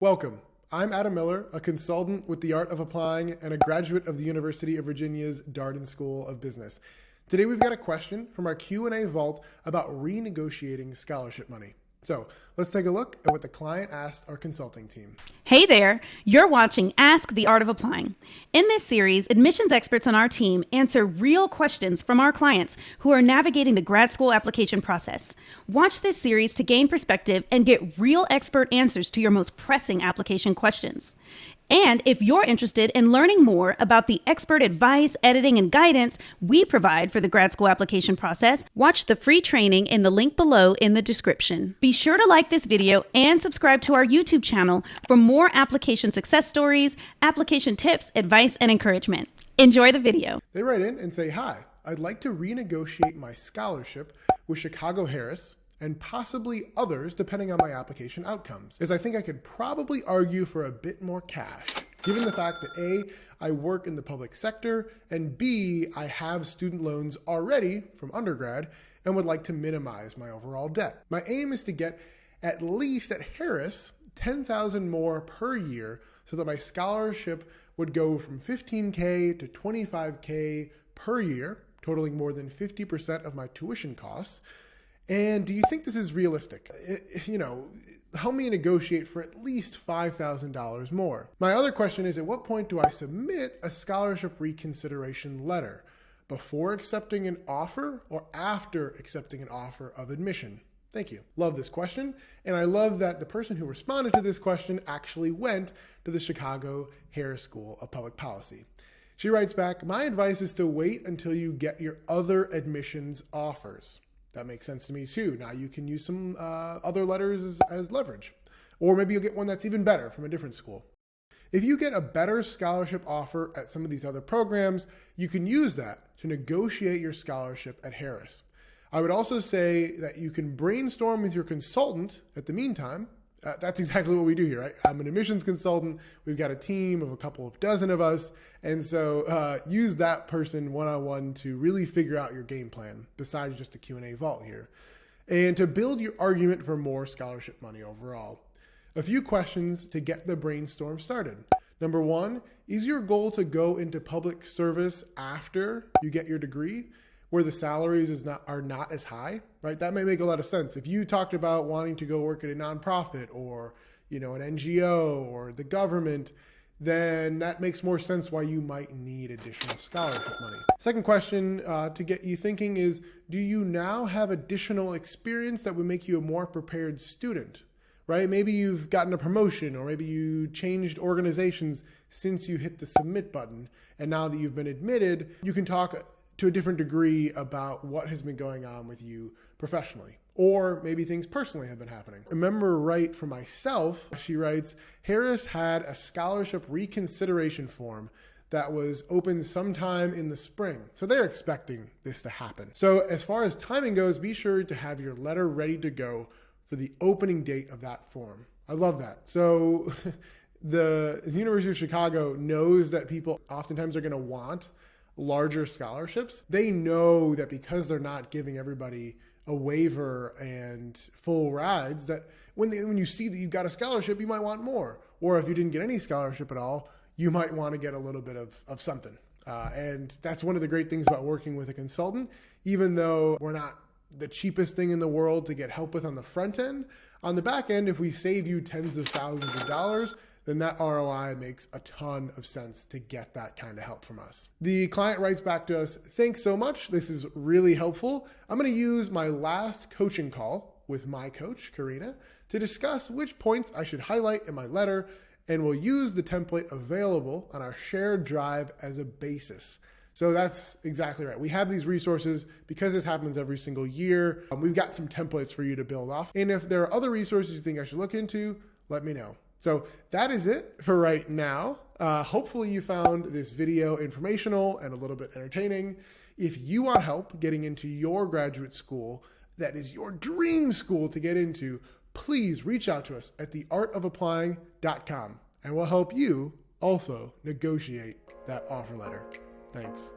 Welcome. I'm Adam Miller, a consultant with the Art of Applying and a graduate of the University of Virginia's Darden School of Business. Today we've got a question from our Q&A vault about renegotiating scholarship money. So let's take a look at what the client asked our consulting team. Hey there, you're watching Ask the Art of Applying. In this series, admissions experts on our team answer real questions from our clients who are navigating the grad school application process. Watch this series to gain perspective and get real expert answers to your most pressing application questions. And if you're interested in learning more about the expert advice, editing, and guidance we provide for the grad school application process, watch the free training in the link below in the description. Be sure to like this video and subscribe to our YouTube channel for more application success stories, application tips, advice, and encouragement. Enjoy the video. They write in and say, "Hi, I'd like to renegotiate my scholarship with Chicago Harris and possibly others depending on my application outcomes, as I think I could probably argue for a bit more cash, given the fact that A, I work in the public sector, and B, I have student loans already from undergrad and would like to minimize my overall debt. My aim is to get at least at Harris $10,000 more per year so that my scholarship would go from $15K to $25K per year, totaling more than 50% of my tuition costs. And do you think this is realistic? Help me negotiate for at least $5,000 more." My other question is, at what point do I submit a scholarship reconsideration letter? Before accepting an offer or after accepting an offer of admission? Thank you. Love this question. And I love that the person who responded to this question actually went to the Chicago Harris School of Public Policy. She writes back, "My advice is to wait until you get your other admissions offers." That makes sense to me too. Now you can use some other letters as leverage. Or maybe you'll get one that's even better from a different school. If you get a better scholarship offer at some of these other programs, you can use that to negotiate your scholarship at Harris. I would also say that you can brainstorm with your consultant at the meantime. That's exactly what we do here, right? I'm an admissions consultant. We've got a team of a couple of dozen of us. And so use that person one-on-one to really figure out your game plan, besides just the Q&A vault here, and to build your argument for more scholarship money overall. A few questions to get the brainstorm started. Number one, is your goal to go into public service after you get your degree, where the salaries are not as high, right? That may make a lot of sense. If you talked about wanting to go work at a nonprofit or an NGO or the government, then that makes more sense why you might need additional scholarship money. Second question to get you thinking is, do you now have additional experience that would make you a more prepared student, right? Maybe you've gotten a promotion, or maybe you changed organizations since you hit the submit button. And now that you've been admitted, you can talk to a different degree about what has been going on with you professionally, or maybe things personally have been happening. Remember, right, for myself, she writes, Harris had a scholarship reconsideration form that was open sometime in the spring. So they're expecting this to happen. So as far as timing goes, be sure to have your letter ready to go for the opening date of that form. I love that. So the University of Chicago knows that people oftentimes are going to want larger scholarships. They know that because they're not giving everybody a waiver and full rides, that when you see that you've got a scholarship, you might want more. Or if you didn't get any scholarship at all, you might want to get a little bit of something. And that's one of the great things about working with a consultant. Even though we're not the cheapest thing in the world to get help with on the front end, on the back end, if we save you tens of thousands of dollars, then that ROI makes a ton of sense to get that kind of help from us. The client writes back to us, "Thanks so much. This is really helpful. I'm going to use my last coaching call with my coach, Karina, to discuss which points I should highlight in my letter, and we'll use the template available on our shared drive as a basis." So that's exactly right. We have these resources because this happens every single year. We've got some templates for you to build off. And if there are other resources you think I should look into, let me know. So that is it for right now. Hopefully you found this video informational and a little bit entertaining. If you want help getting into your graduate school, that is your dream school to get into, please reach out to us at theartofapplying.com, and we'll help you also negotiate that offer letter. Thanks.